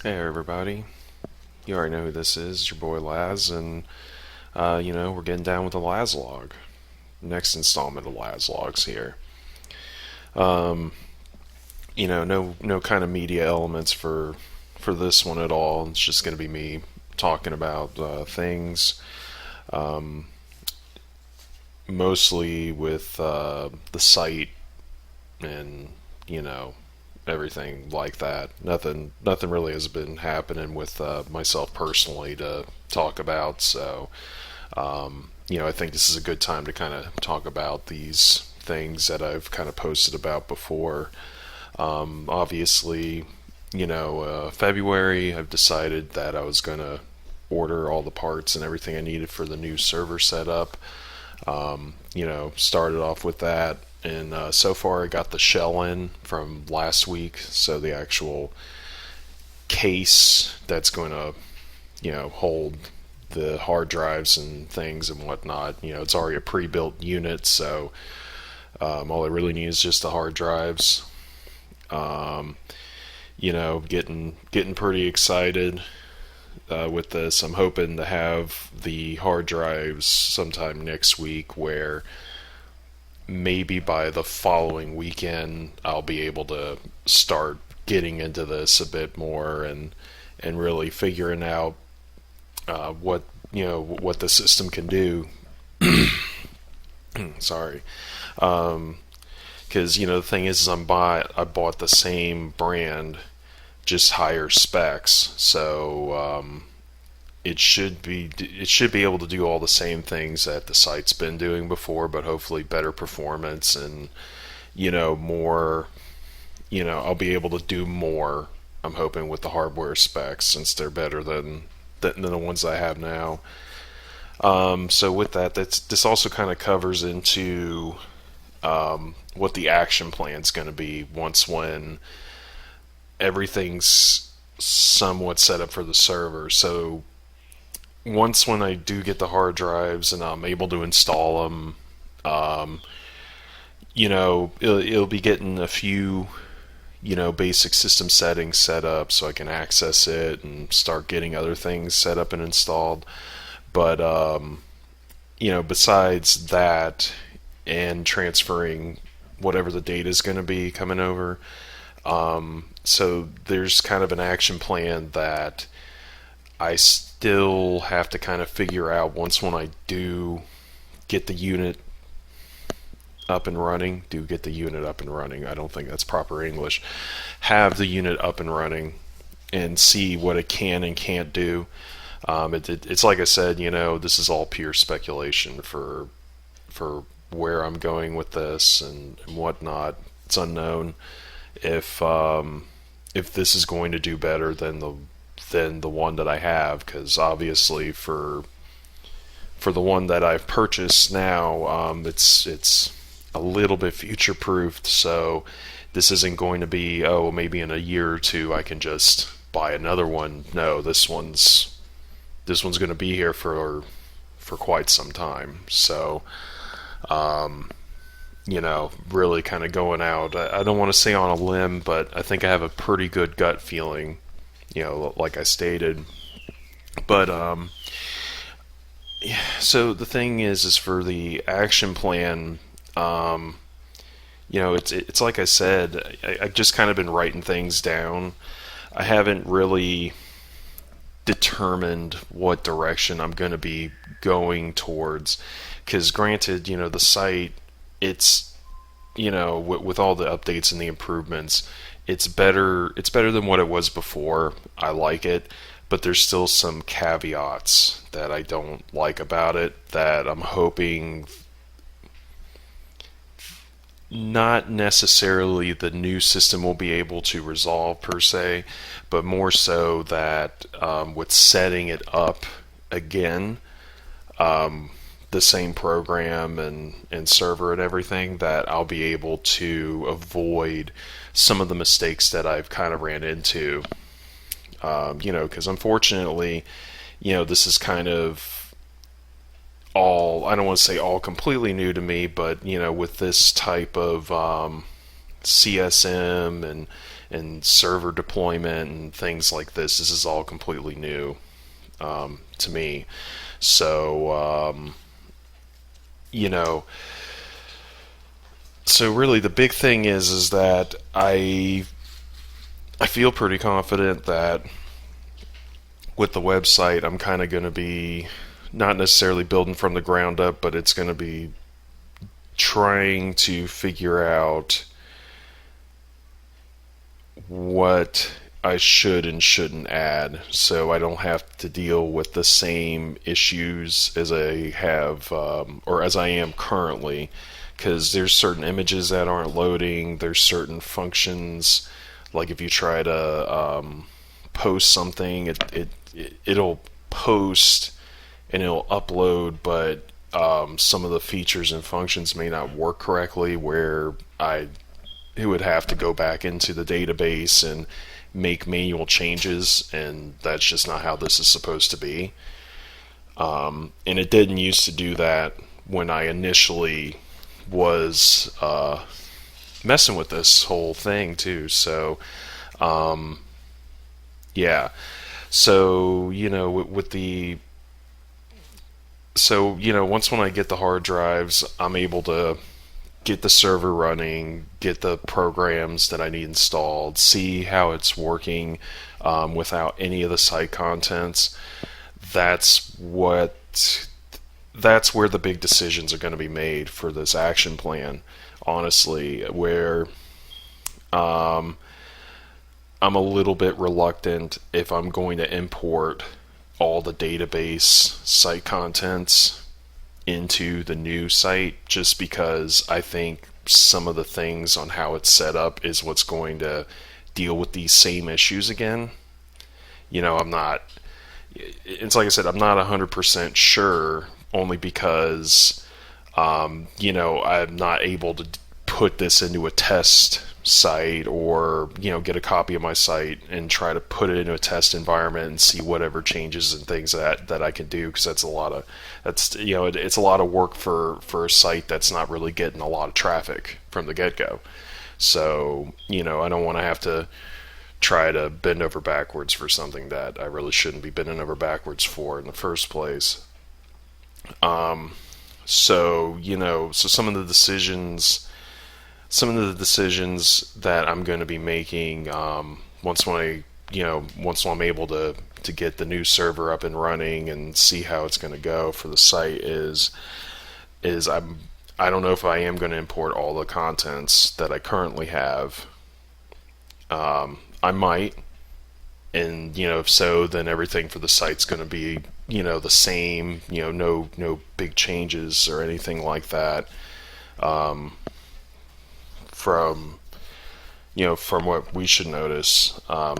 Hey everybody, you already know who this is, it's your boy Lazz, and we're getting down with the Lazz Log. Next installment of Lazz Logs here. Um, no kind of media elements for this one at all. It's just going to be me talking about things, um, mostly with the site and you know everything like that. Nothing really has been happening with myself personally to talk about. So I think this is a good time to kind of talk about these things that I've kind of posted about before. Obviously, February, I've decided that I was going to order all the parts and everything I needed for the new server setup. Started off with that, and so far I got the shell in from last week, so the actual case that's going to, hold the hard drives and things and whatnot. It's already a pre-built unit, so all I really need is just the hard drives. Um, getting pretty excited with this. I'm hoping to have the hard drives sometime next week, where maybe by the following weekend I'll be able to start getting into this a bit more and really figuring out what the system can do. Sorry, because the thing is I bought the same brand, just higher specs, so it should be able to do all the same things that the site's been doing before, but hopefully better performance and more. I'll be able to do more. I'm hoping with the hardware specs, since they're better than the ones I have now. So with that, this also kind of covers into what the action plan's going to be once when everything's somewhat set up for the server. So once when I do get the hard drives and I'm able to install them, um, it'll be getting a few basic system settings set up so I can access it and start getting other things set up and installed. But besides that, and transferring whatever the data is going to be coming over, so there's kind of an action plan that I still have to kind of figure out once when I do get the unit up and running. Do get the unit up and running. I don't think that's proper English. Have the unit up and running and see what it can and can't do. It's like I said, this is all pure speculation for where I'm going with this and whatnot. It's unknown if this is going to do better than the one that I have, because obviously for the one that I've purchased now, it's a little bit future proofed. So this isn't going to be, oh, maybe in a year or two I can just buy another one. No, this one's going to be here for quite some time. So really kind of going out. I don't want to say on a limb, but I think I have a pretty good gut feeling, like I stated. But yeah, so the thing is for the action plan, it's like I said, I've just kind of been writing things down. I haven't really determined what direction I'm going to be going towards, because granted, the site, it's with all the updates and the improvements, it's better than what it was before. I like it, but there's still some caveats that I don't like about it, that I'm hoping not necessarily the new system will be able to resolve per se, but more so that with setting it up again, the same program and server and everything, that I'll be able to avoid some of the mistakes that I've kind of ran into. Because unfortunately, this is kind of all, I don't want to say all completely new to me, but with this type of CSM and server deployment and things like this. This is all completely new to me. So, you know, so really the big thing is that I feel pretty confident that with the website I'm kind of going to be not necessarily building from the ground up, but it's going to be trying to figure out what I should and shouldn't add, so I don't have to deal with the same issues as I have, or as I am currently, because there's certain images that aren't loading, there's certain functions, like if you try to post something, it'll post and it'll upload, but some of the features and functions may not work correctly, where it would have to go back into the database and make manual changes, and that's just not how this is supposed to be. And it didn't used to do that when I initially was messing with this whole thing too. So, yeah. So, once when I get the hard drives, I'm able to get the server running, get the programs that I need installed, see how it's working without any of the site contents. That's where the big decisions are going to be made for this action plan, honestly, where I'm a little bit reluctant if I'm going to import all the database site contents into the new site, just because I think some of the things on how it's set up is what's going to deal with these same issues again. It's like I said, I'm not 100% sure, only because I'm not able to put this into a test site, or get a copy of my site and try to put it into a test environment and see whatever changes and things that I can do, because it's a lot of work for a site that's not really getting a lot of traffic from the get-go. So I don't want to have to try to bend over backwards for something that I really shouldn't be bending over backwards for in the first place. So some of the decisions that I'm going to be making once I'm able to get the new server up and running and see how it's going to go for the site is I don't know if I am going to import all the contents that I currently have. I might, and if so, then everything for the site's going to be the same, no big changes or anything like that. From what we should notice.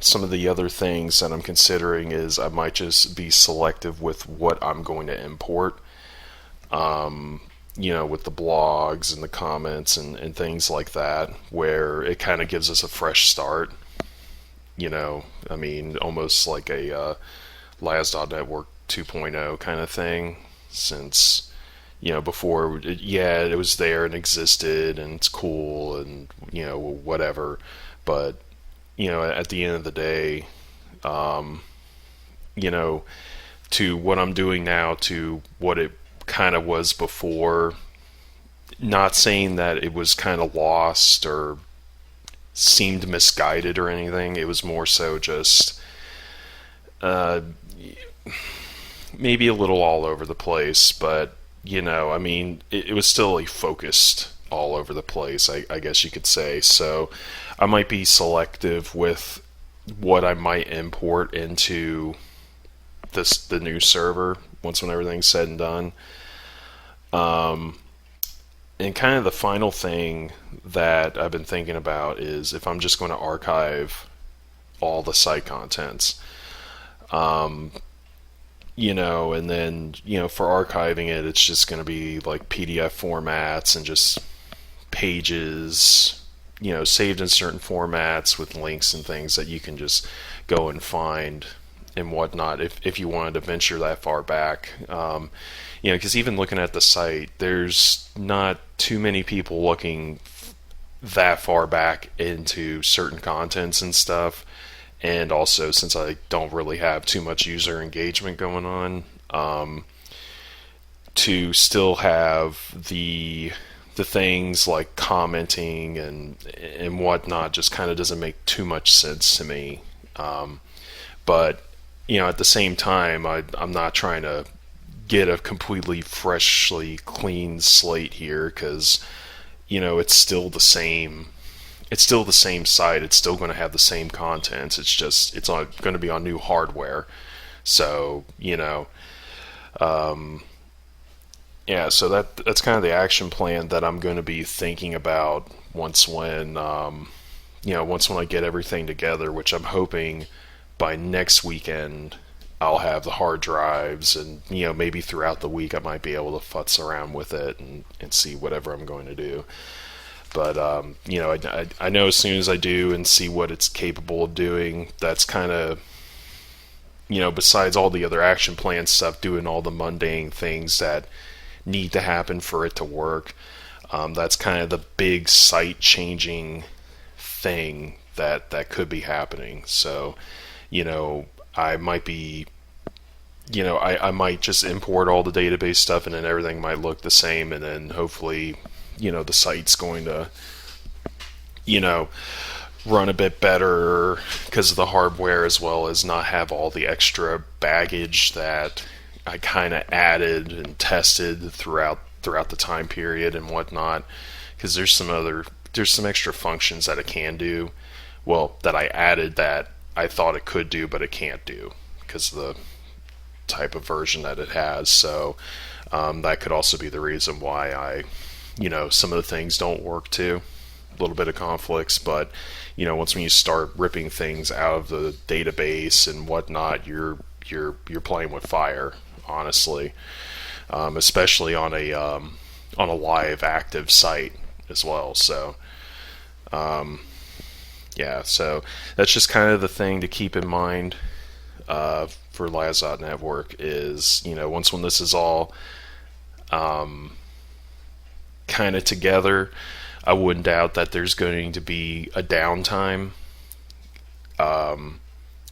Some of the other things that I'm considering is I might just be selective with what I'm going to import, with the blogs and the comments and things like that, where it kind of gives us a fresh start. Almost like a Lazz.network 2.0 kind of thing, since before it was there and existed and it's cool and whatever, but at the end of the day, to what I'm doing now to what it kind of was before, not saying that it was kind of lost or seemed misguided or anything. It was more so just maybe a little all over the place, but it was still focused all over the place, I guess you could say. So I might be selective with what I might import into the new server when everything's said and done. And kind of the final thing that I've been thinking about is if I'm just going to archive all the site contents. And then, for archiving it, it's just going to be like PDF formats and just pages, saved in certain formats with links and things that you can just go and find and whatnot if you wanted to venture that far back. Because even looking at the site, there's not too many people looking that far back into certain contents and stuff. And also, since I don't really have too much user engagement going on, to still have the things like commenting and whatnot just kind of doesn't make too much sense to me. But at the same time, I'm not trying to get a completely freshly clean slate here, because it's still the same. It's still the same site. It's still going to have the same contents. It's just it's going to be on new hardware. So yeah. So that's kind of the action plan that I'm going to be thinking about once when I get everything together, which I'm hoping by next weekend I'll have the hard drives, and maybe throughout the week I might be able to futz around with it and see whatever I'm going to do. But I know as soon as I do and see what it's capable of doing, that's kind of besides all the other action plan stuff, doing all the mundane things that need to happen for it to work. That's kind of the big site changing thing that could be happening. So I might be I might just import all the database stuff, and then everything might look the same, and then hopefully the site's going to run a bit better because of the hardware, as well as not have all the extra baggage that I kind of added and tested throughout the time period and whatnot. Because there's some extra functions that it can do, well, that I added that I thought it could do but it can't do because of the type of version that it has. So that could also be the reason why some of the things don't work too. A little bit of conflicts, but when you start ripping things out of the database and whatnot, you're playing with fire, honestly. Especially on a live active site as well. So yeah, so that's just kind of the thing to keep in mind for Lazz Network is once when this is all kind of together, I wouldn't doubt that there's going to be a downtime,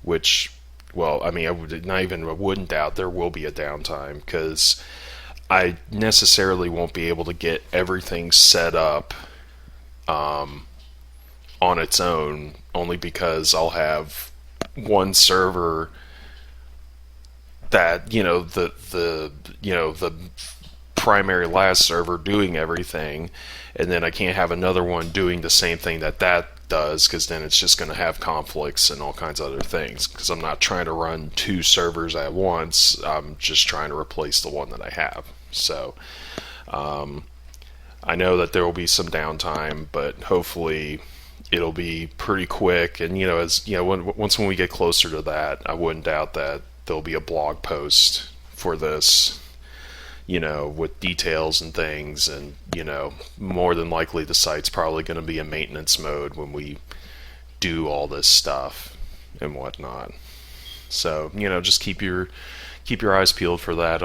which, well, I mean, I wouldn't doubt there will be a downtime, because I necessarily won't be able to get everything set up on its own, only because I'll have one server that the primary Lazz server doing everything, and then I can't have another one doing the same thing that does, because then it's just going to have conflicts and all kinds of other things, because I'm not trying to run two servers at once. I'm just trying to replace the one that I have. So I know that there will be some downtime, but hopefully it'll be pretty quick. And once when we get closer to that, I wouldn't doubt that there'll be a blog post for this, with details and things, and more than likely the site's probably going to be in maintenance mode when we do all this stuff and whatnot. So just keep your eyes peeled for that,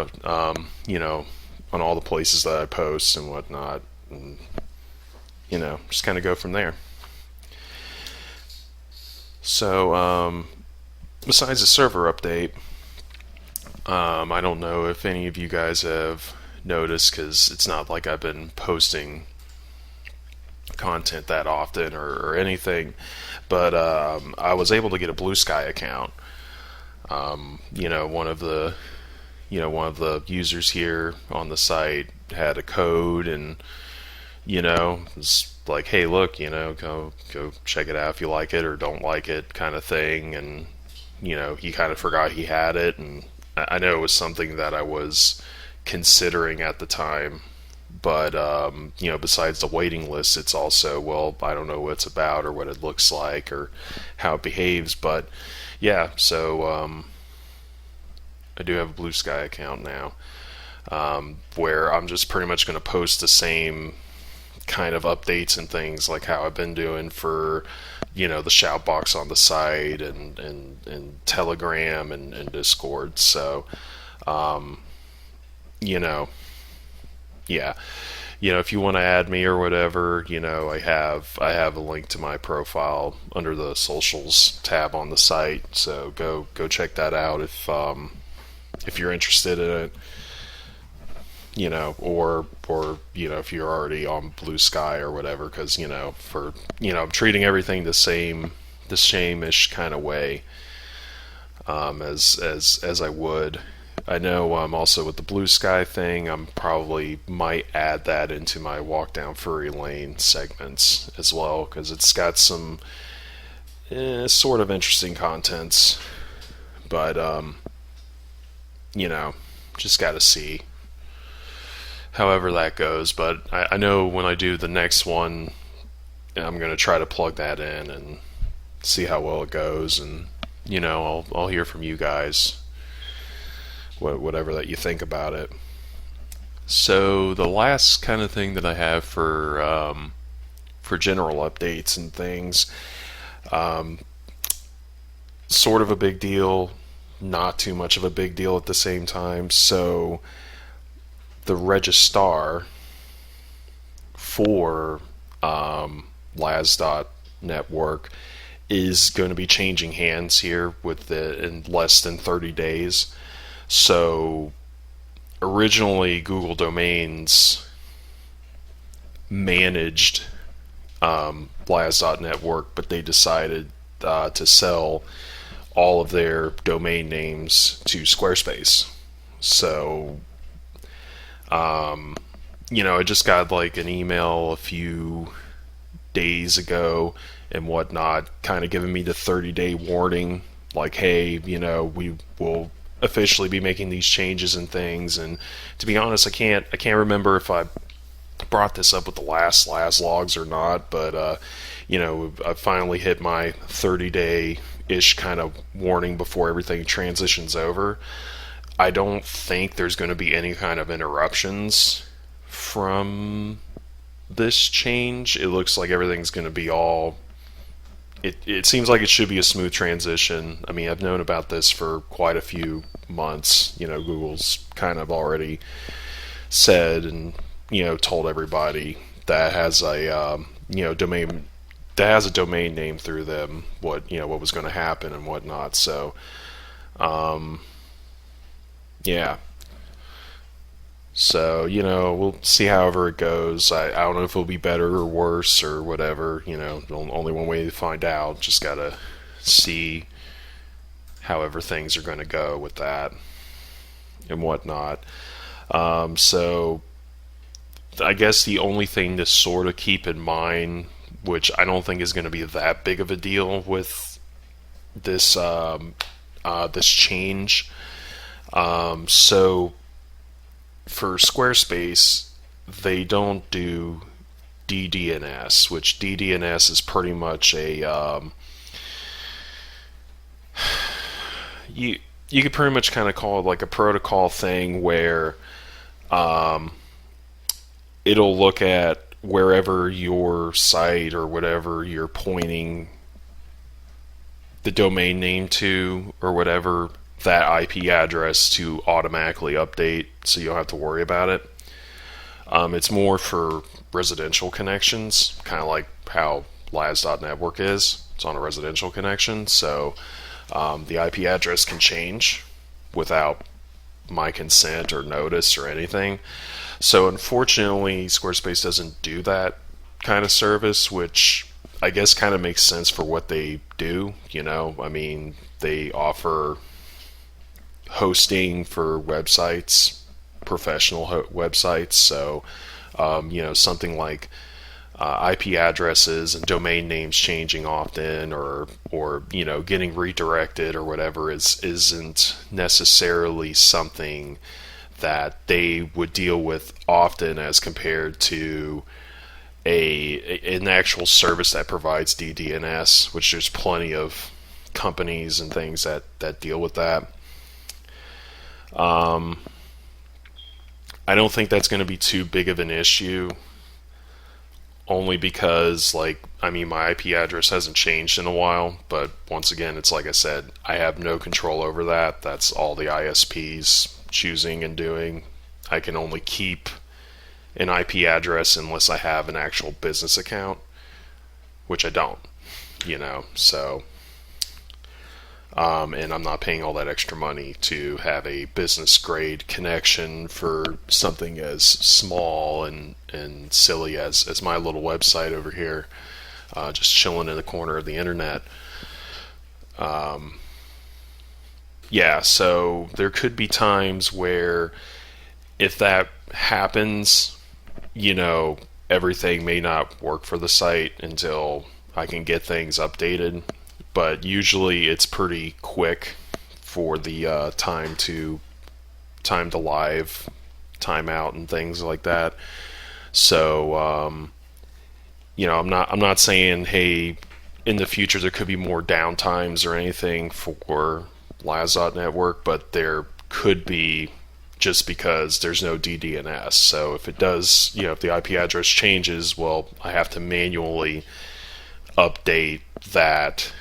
on all the places that I post and whatnot, and just kind of go from there. So besides the server update, I don't know if any of you guys have noticed, because it's not like I've been posting content that often or anything, but I was able to get a Blue Sky account. One of the users here on the site had a code, and was like, hey, look, go check it out if you like it or don't like it, kind of thing. And he kind of forgot he had it, and I know it was something that I was considering at the time, but besides the waiting list, it's also, well, I don't know what it's about or what it looks like or how it behaves. But yeah, so I do have a Blue Sky account now, where I'm just pretty much going to post the same kind of updates and things like how I've been doing for the shout box on the site and Telegram and Discord. So yeah, if you want to add me or whatever, I have a link to my profile under the socials tab on the site. So go check that out if you're interested in it. Or if you're already on Blue Sky or whatever, because I'm treating everything the same-ish kind of way, as I would. I know also with the Blue Sky thing, I'm probably might add that into my Walk Down Furry Lane segments as well, because it's got some sort of interesting contents, but just got to see however that goes. But I know when I do the next one, I'm going to try to plug that in and see how well it goes, and I'll hear from you guys whatever that you think about it. So the last kind of thing that I have for general updates and things, sort of a big deal, not too much of a big deal at the same time. So the registrar for Lazz.network is going to be changing hands here in less than 30 days. So originally Google Domains managed Lazz.network, but they decided to sell all of their domain names to Squarespace. So I just got like an email a few days ago and whatnot, kind of giving me the 30-day warning, like, hey, we will officially be making these changes and things. And to be honest, I can't remember if I brought this up with the last Lazz Logs or not, but I finally hit my 30-day-ish kind of warning before everything transitions over. I don't think there's going to be any kind of interruptions from this change. It looks like everything's going to be all... It seems like it should be a smooth transition. I mean, I've known about this for quite a few months. Google's kind of already said and, told everybody that has a, domain... that has a domain name through them, what was going to happen and whatnot. So, yeah. So, we'll see however it goes. I don't know if it'll be better or worse or whatever. Only one way to find out. Just gotta see however things are going to go with that and whatnot. So, I guess the only thing to sort of keep in mind, which I don't think is going to be that big of a deal with this this change. So for Squarespace, they don't do DDNS, which DDNS is pretty much a you could pretty much kind of call it like a protocol thing where it'll look at wherever your site or whatever you're pointing the domain name to or whatever, that IP address to automatically update, so you don't have to worry about it. It's more for residential connections, kind of like how Lazz.network is. It's on a residential connection, so the IP address can change without my consent or notice or anything. So unfortunately, Squarespace doesn't do that kind of service, which I guess kind of makes sense for what they do. I mean, they offer hosting for websites, professional websites. So, something like IP addresses and domain names changing often, or getting redirected or whatever isn't necessarily something that they would deal with often as compared to an actual service that provides DDNS, which there's plenty of companies and things that deal with that. I don't think that's going to be too big of an issue, only because, my IP address hasn't changed in a while, but once again, it's like I said, I have no control over that. That's all the ISPs choosing and doing. I can only keep an IP address unless I have an actual business account, which I don't, so and I'm not paying all that extra money to have a business grade connection for something as small and silly as my little website over here, just chilling in the corner of the internet. Yeah, so there could be times where if that happens, everything may not work for the site until I can get things updated. But usually it's pretty quick for the time to live, time out, and things like that. So I'm not saying, hey, in the future there could be more downtimes or anything for Lazz Network, but there could be, just because there's no DDNS. So if it does, if the IP address changes, well, I have to manually update that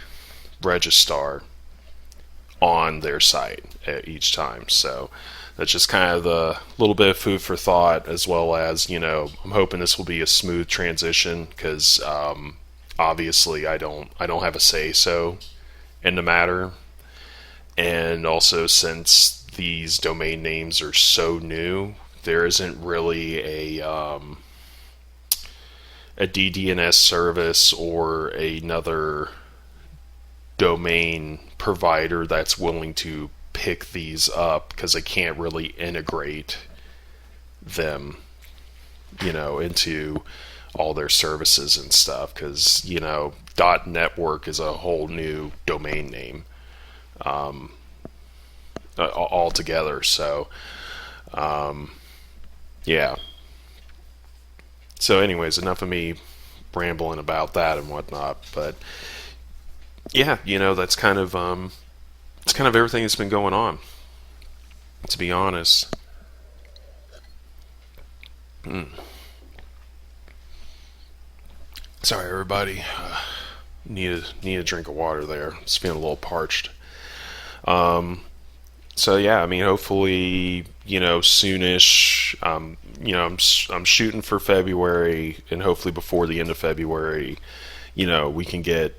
registrar on their site at each time. So that's just kind of the little bit of food for thought, as well as, I'm hoping this will be a smooth transition, because obviously I don't have a say so in the matter. And also, since these domain names are so new, there isn't really a DDNS service or another domain provider that's willing to pick these up, because they can't really integrate them, into all their services and stuff, because, .network is a whole new domain name altogether. So, yeah. So anyways, enough of me rambling about that and whatnot, but yeah, that's kind of everything that's been going on, to be honest. Sorry, everybody. Need a drink of water there. It's feeling a little parched. So yeah, I mean, hopefully, soonish. I'm shooting for February, and hopefully before the end of February, we can get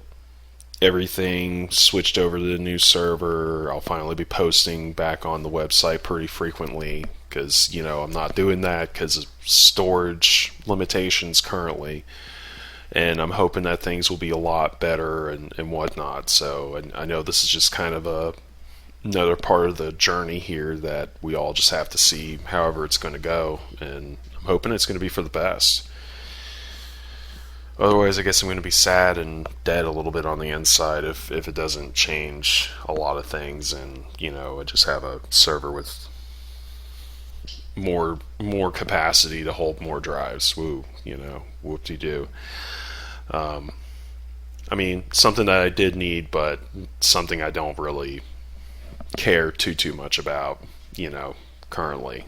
everything switched over to the new server. I'll finally be posting back on the website pretty frequently, because I'm not doing that because of storage limitations currently, and I'm hoping that things will be a lot better and whatnot. So, and I know this is just kind of another part of the journey here that we all just have to see however it's going to go, and I'm hoping it's going to be for the best. Otherwise, I guess I'm going to be sad and dead a little bit on the inside if it doesn't change a lot of things, and I just have a server with more capacity to hold more drives. Woo, whoop-de-doo. I mean, something that I did need, but something I don't really care too much about, currently.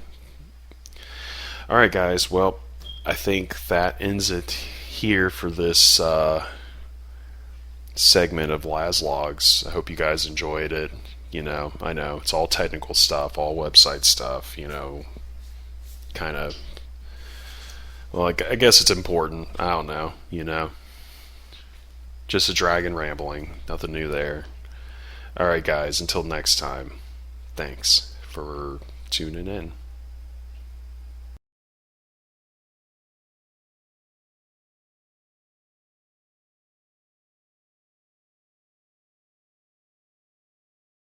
Alright, guys, well, I think that ends it here for this segment of Lazz Logs. I hope you guys enjoyed it. I know it's all technical stuff, all website stuff, kind of, well, I guess it's important. I don't know, just a dragon rambling, nothing new there. Alright, guys, until next time, thanks for tuning in.